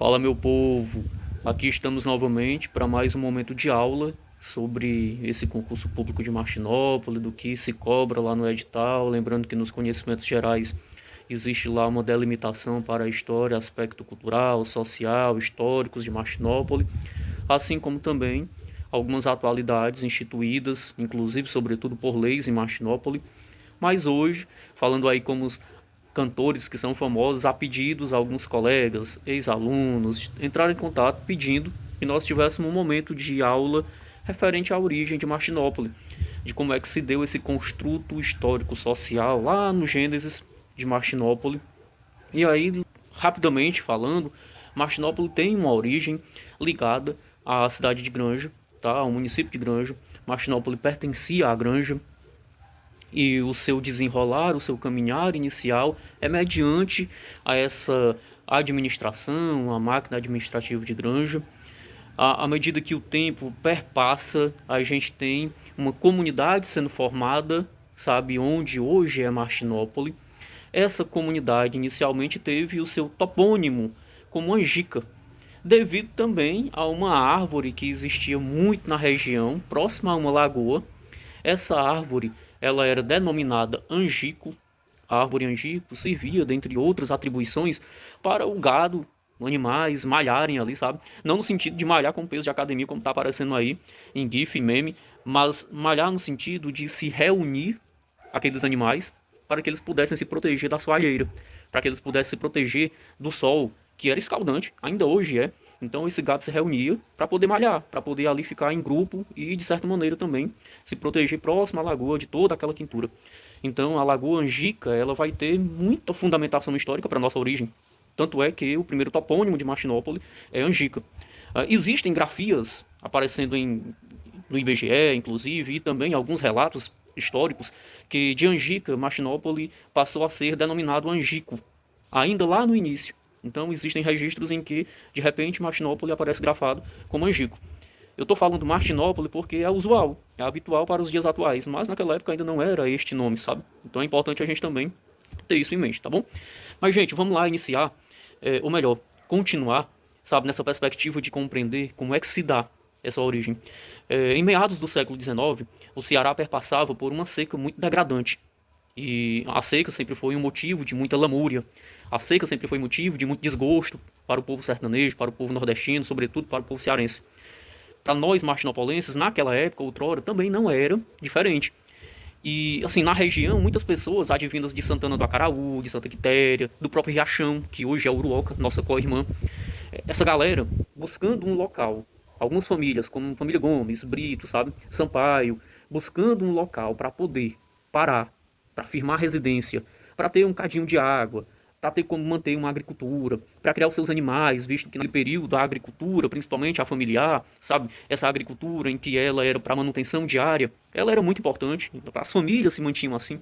Fala, meu povo, aqui estamos novamente para mais um momento de aula sobre esse concurso público de Martinópolis, do que se cobra lá no edital. Lembrando que nos conhecimentos gerais existe lá uma delimitação para a história, aspecto cultural, social, históricos de Martinópolis, assim como também algumas atualidades instituídas, inclusive, sobretudo por leis em Martinópolis. Mas hoje, falando aí como os cantores que são famosos, a pedidos a alguns colegas, ex-alunos, entraram em contato pedindo que nós tivéssemos um momento de aula referente à origem de Martinópolis, de como é que se deu esse construto histórico social lá no Gênesis de Martinópolis. E aí, rapidamente falando, Martinópolis tem uma origem ligada à cidade de Granja, tá? Ao município de Granja. Martinópolis pertencia à Granja, e o seu desenrolar, o seu caminhar inicial é mediante a essa administração, a máquina administrativa de Granja. À medida que o tempo perpassa, a gente tem uma comunidade sendo formada, sabe, onde hoje é Martinópolis. Essa comunidade inicialmente teve o seu topônimo como Angica, devido também a uma árvore que existia muito na região, próxima a uma lagoa. Essa árvore ela era denominada angico. A árvore angico servia, dentre outras atribuições, para o gado, animais malharem ali, sabe? Não no sentido de malhar com peso de academia, como está aparecendo aí em GIF e meme, mas malhar no sentido de se reunir aqueles animais para que eles pudessem se proteger da soalheira, para que eles pudessem se proteger do sol, que era escaldante, ainda hoje é. Então esse gado se reunia para poder malhar, para poder ali ficar em grupo e, de certa maneira, também se proteger próximo à lagoa de toda aquela quintura. Então a Lagoa Angica ela vai ter muita fundamentação histórica para a nossa origem. Tanto é que o primeiro topônimo de Martinópolis é Angica. Existem grafias aparecendo no IBGE, inclusive, e também alguns relatos históricos que de Angica, Martinópolis passou a ser denominado Angico, ainda lá no início. Então existem registros em que, de repente, Martinópolis aparece grafado como Angico. Eu estou falando Martinópolis porque é usual, é habitual para os dias atuais, mas naquela época ainda não era este nome, sabe? Então é importante a gente também ter isso em mente, tá bom? Mas, gente, vamos lá iniciar, ou melhor, continuar, sabe, nessa perspectiva de compreender como é que se dá essa origem. Em meados do século XIX, o Ceará perpassava por uma seca muito degradante. E a seca sempre foi um motivo de muita lamúria. A seca sempre foi motivo de muito desgosto para o povo sertanejo, para o povo nordestino, sobretudo para o povo cearense. Para nós martinopolenses, naquela época, outrora, também não era diferente. E, assim, na região, muitas pessoas advindas de Santana do Acaraú, de Santa Quitéria, do próprio Riachão, que hoje é Uruoca, nossa co-irmã. Essa galera buscando um local, algumas famílias, como família Gomes, Brito, sabe, Sampaio, buscando um local para poder parar, para firmar residência, para ter um cadinho de água, para ter como manter uma agricultura, para criar os seus animais, visto que naquele período a agricultura, principalmente a familiar, sabe, essa agricultura em que ela era para manutenção diária, ela era muito importante, as famílias se mantinham assim.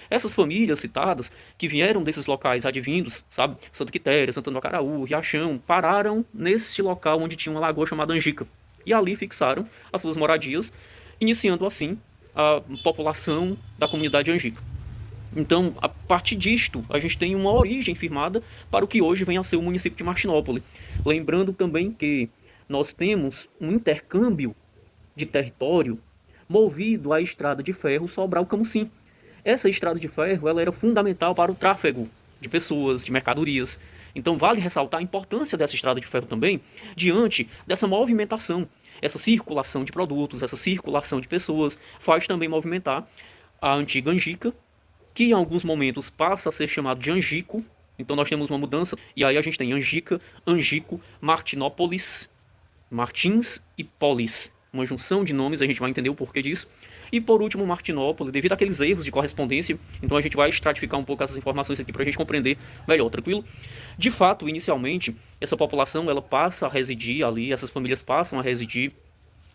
Essas famílias citadas, que vieram desses locais advindos, sabe, Santa Quitéria, Santana do Acaraú, Riachão, pararam nesse local onde tinha uma lagoa chamada Angica. E ali fixaram as suas moradias, iniciando assim a população da comunidade Angica. Então, a partir disto, a gente tem uma origem firmada para o que hoje vem a ser o município de Martinópolis. Lembrando também que nós temos um intercâmbio de território movido à estrada de ferro Sobral-Camusim. Essa estrada de ferro ela era fundamental para o tráfego de pessoas, de mercadorias. Então, vale ressaltar a importância dessa estrada de ferro também diante dessa movimentação. Essa circulação de produtos, essa circulação de pessoas faz também movimentar a antiga Angica, que em alguns momentos passa a ser chamado de Angico. Então nós temos uma mudança, e aí a gente tem Angica, Angico, Martinópolis, Martins e Polis. Uma junção de nomes, a gente vai entender o porquê disso. E por último, Martinópolis, devido àqueles erros de correspondência, então a gente vai estratificar um pouco essas informações aqui para a gente compreender melhor, tranquilo? De fato, inicialmente, essa população ela passa a residir ali, essas famílias passam a residir.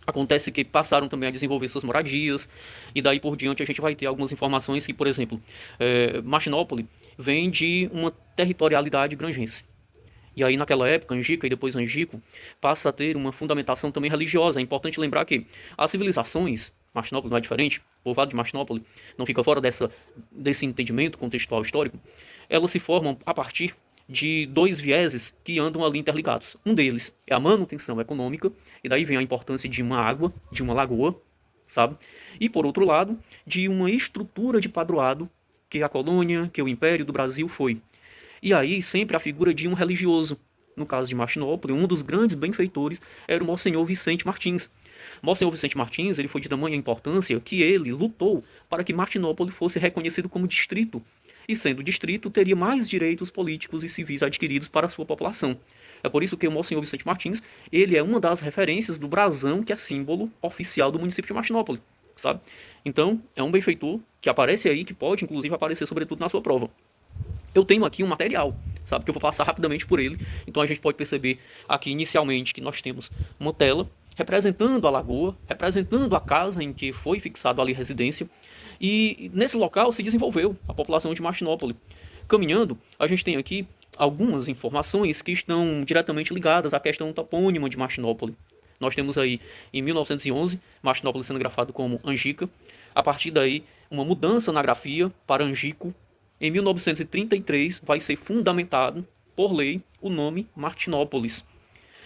Acontece que passaram também a desenvolver suas moradias, e daí por diante a gente vai ter algumas informações que, por exemplo, Martinópolis vem de uma territorialidade granjense. E aí naquela época, Angica e depois Angico passa a ter uma fundamentação também religiosa. É importante lembrar que as civilizações, Martinópolis não é diferente, o povoado de Martinópolis não fica fora desse entendimento contextual histórico, elas se formam a partir de dois vieses que andam ali interligados. Um deles é a manutenção econômica, e daí vem a importância de uma água, de uma lagoa, sabe? E por outro lado, de uma estrutura de padroado que a colônia, que o Império do Brasil foi. E aí sempre a figura de um religioso. No caso de Martinópole, um dos grandes benfeitores era o Monsenhor Vicente Martins. Monsenhor Vicente Martins, ele foi de tamanha importância que ele lutou para que Martinópole fosse reconhecido como distrito. E sendo distrito, teria mais direitos políticos e civis adquiridos para a sua população. É por isso que o Monsenhor Vicente Martins, ele é uma das referências do brasão, que é símbolo oficial do município de Martinópole, sabe? Então, é um benfeitor que aparece aí, que pode inclusive aparecer sobretudo na sua prova. Eu tenho aqui um material, sabe, que eu vou passar rapidamente por ele. Então a gente pode perceber aqui inicialmente que nós temos uma tela representando a lagoa, representando a casa em que foi fixado ali a residência. E nesse local se desenvolveu a população de Martinópole. Caminhando, a gente tem aqui algumas informações que estão diretamente ligadas à questão topônima de Martinópole. Nós temos aí, em 1911, Martinópole sendo grafado como Angica. A partir daí, uma mudança na grafia para Angico. Em 1933, vai ser fundamentado, por lei, o nome Martinópolis.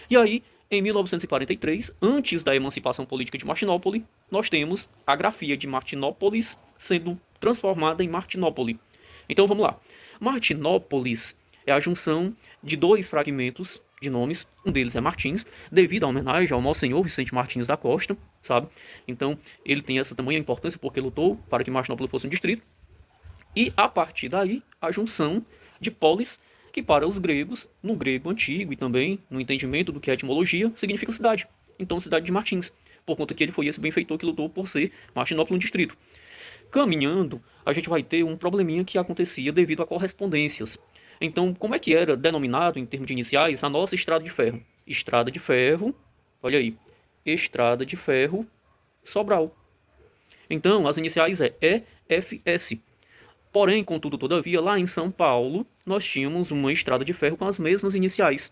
E aí, em 1943, antes da emancipação política de Martinópole, nós temos a grafia de Martinópolis sendo transformada em Martinópole. Então vamos lá. Martinópolis é a junção de dois fragmentos de nomes. Um deles é Martins, devido à homenagem ao Monsenhor Vicente Martins da Costa, sabe? Então ele tem essa tamanha importância porque lutou para que Martinópole fosse um distrito. E a partir daí, a junção de polis, que para os gregos, no grego antigo e também no entendimento do que é etimologia, significa cidade. Então, cidade de Martins, por conta que ele foi esse benfeitor que lutou por ser Martinópole um distrito. Caminhando, a gente vai ter um probleminha que acontecia devido a correspondências. Então, como é que era denominado, em termos de iniciais, a nossa estrada de ferro? Estrada de ferro, olha aí, Estrada de Ferro Sobral. Então, as iniciais é EFS. Porém, contudo, todavia, lá em São Paulo, nós tínhamos uma estrada de ferro com as mesmas iniciais.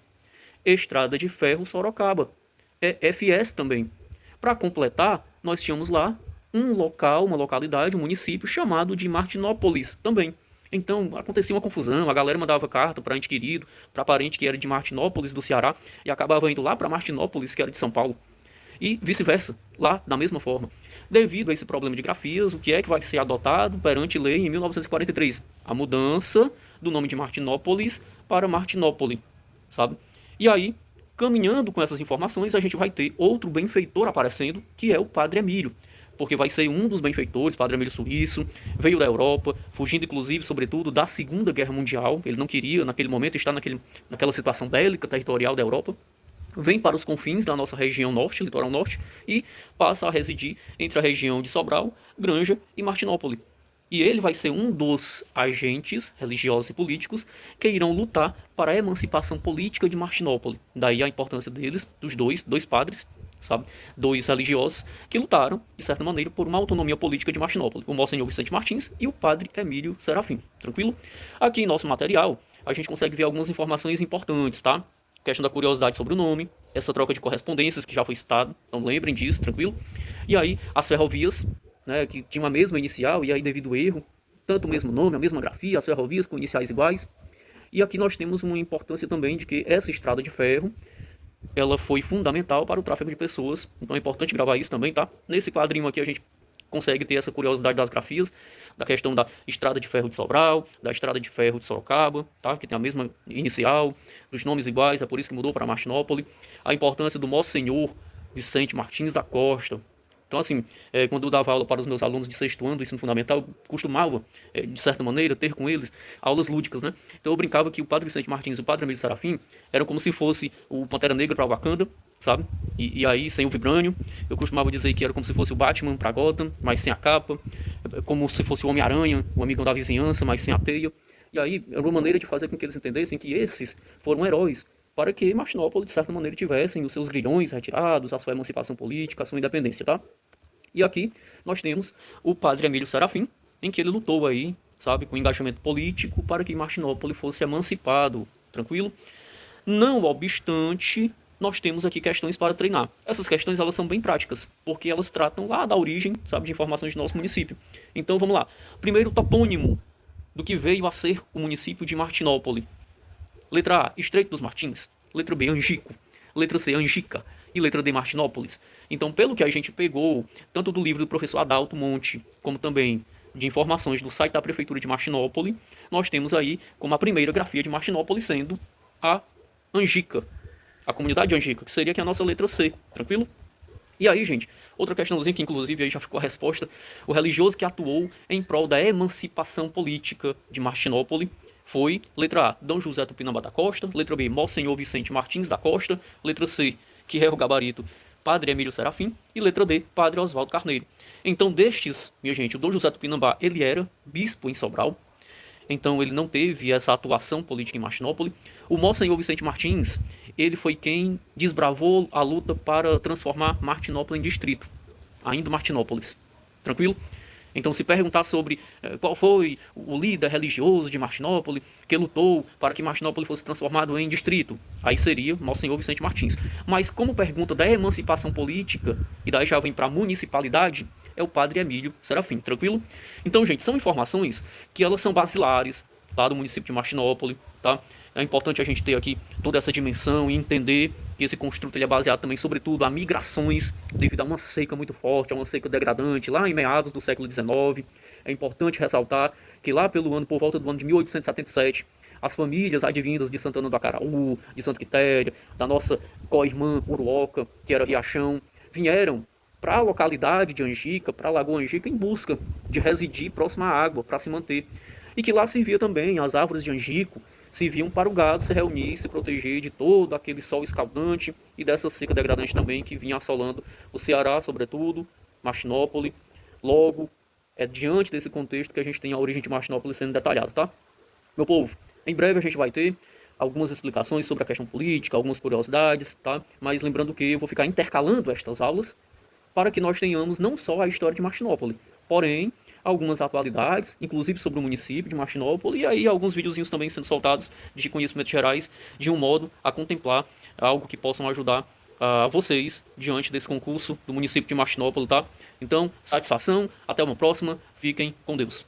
Estrada de Ferro Sorocaba. EFS também. Para completar, nós tínhamos lá um local, uma localidade, um município chamado de Martinópolis também. Então, acontecia uma confusão, a galera mandava carta para ente querido, para parente que era de Martinópolis, do Ceará, e acabava indo lá para Martinópolis, que era de São Paulo. E vice-versa, lá da mesma forma. Devido a esse problema de grafias, o que é que vai ser adotado perante lei em 1943? A mudança do nome de Martinópolis para Martinópole, sabe? E aí, caminhando com essas informações, a gente vai ter outro benfeitor aparecendo, que é o Padre Emílio, porque vai ser um dos benfeitores, Padre Emílio Suíço, veio da Europa, fugindo inclusive, sobretudo, da Segunda Guerra Mundial. Ele não queria, naquele momento, estar naquela situação bélica territorial da Europa. Vem para os confins da nossa região norte, litoral norte, e passa a residir entre a região de Sobral, Granja e Martinópole. E ele vai ser um dos agentes religiosos e políticos que irão lutar para a emancipação política de Martinópole. Daí a importância deles, dos dois padres, sabe? Dois religiosos que lutaram, de certa maneira, por uma autonomia política de Martinópole. O Monsenhor Vicente Martins e o Padre Emílio Serafim. Tranquilo? Aqui em nosso material, a gente consegue ver algumas informações importantes, tá? Questão da curiosidade sobre o nome, essa troca de correspondências que já foi citado, então lembrem disso, tranquilo? E aí, as ferrovias, né, que tinham a mesma inicial, e aí devido ao erro, tanto o mesmo nome, a mesma grafia, as ferrovias com iniciais iguais. E aqui nós temos uma importância também de que essa estrada de ferro, ela foi fundamental para o tráfego de pessoas, então é importante gravar isso também, tá? Nesse quadrinho aqui a gente consegue ter essa curiosidade das grafias, da questão da estrada de ferro de Sobral, da estrada de ferro de Sorocaba, tá? Que tem a mesma inicial, dos nomes iguais, é por isso que mudou para Martinópole. A importância do Monsenhor Vicente Martins da Costa. Então, assim, quando eu dava aula para os meus alunos de sexto ano do ensino fundamental, eu costumava, de certa maneira, ter com eles aulas lúdicas, né? Então eu brincava que o Padre Vicente Martins e o Padre Emílio Serafim eram como se fosse o Pantera Negra para o Wakanda, sabe? E aí, sem o Vibrânio, eu costumava dizer que era como se fosse o Batman para Gotham, mas sem a capa, como se fosse o Homem-Aranha, o amigão da vizinhança, mas sem a teia. E aí, era uma maneira de fazer com que eles entendessem que esses foram heróis, para que Martinópole, de certa maneira, tivessem os seus grilhões retirados, a sua emancipação política, a sua independência, tá? E aqui nós temos o Padre Emílio Serafim, em que ele lutou aí, sabe, com engajamento político para que Martinópole fosse emancipado, tranquilo? Não obstante, nós temos aqui questões para treinar. Essas questões, elas são bem práticas, porque elas tratam lá da origem, sabe, de informações do nosso município. Então, vamos lá. Primeiro, topônimo do que veio a ser o município de Martinópole. Letra A, Estreito dos Martins. Letra B, Angico. Letra C, Angica. E letra D, Martinópolis. Então, pelo que a gente pegou, tanto do livro do professor Adalto Monte, como também de informações do site da Prefeitura de Martinópolis, nós temos aí como a primeira grafia de Martinópolis sendo a Angica, a comunidade Angica, que seria aqui a nossa letra C, tranquilo? E aí, gente, outra questãozinha que inclusive aí já ficou a resposta, o religioso que atuou em prol da emancipação política de Martinópolis foi, letra A, D. José Tupinambá da Costa, letra B, Monsenhor Vicente Martins da Costa, letra C, que é o gabarito, Padre Emílio Serafim, e letra D, Padre Oswaldo Carneiro. Então, destes, minha gente, o D. José Tupinambá, ele era bispo em Sobral, então ele não teve essa atuação política em Martinópolis. O Monsenhor Vicente Martins, ele foi quem desbravou a luta para transformar Martinópolis em distrito, ainda Martinópolis. Tranquilo? Então, se perguntar sobre qual foi o líder religioso de Martinópolis que lutou para que Martinópolis fosse transformado em distrito, aí seria Monsenhor Vicente Martins. Mas como pergunta da emancipação política, e daí já vem para a municipalidade, é o Padre Emílio Serafim, tranquilo? Então, gente, são informações que elas são basilares lá do município de Martinópolis, tá? É importante a gente ter aqui toda essa dimensão e entender que esse construto ele é baseado também, sobretudo, a migrações devido a uma seca muito forte, a uma seca degradante, lá em meados do século XIX. É importante ressaltar que lá por volta do ano de 1877, as famílias advindas de Santana do Acaraú, de Santa Quitéria, da nossa co-irmã Uruoca, que era Riachão, vieram para a localidade de Angica, para a Lagoa Angica, em busca de residir próximo à água, para se manter. E que lá se via também as árvores de Angico, serviam para o gado se reunir, se proteger de todo aquele sol escaldante e dessa seca degradante também que vinha assolando o Ceará, sobretudo, Martinópolis. Logo, é diante desse contexto que a gente tem a origem de Martinópolis sendo detalhada, tá? Meu povo, em breve a gente vai ter algumas explicações sobre a questão política, algumas curiosidades, tá? Mas lembrando que eu vou ficar intercalando estas aulas para que nós tenhamos não só a história de Martinópolis, porém algumas atualidades, inclusive sobre o município de Martinópolis, e aí alguns videozinhos também sendo soltados de conhecimentos gerais, de um modo a contemplar algo que possam ajudar vocês diante desse concurso do município de Martinópolis, tá? Então, satisfação, até uma próxima, fiquem com Deus.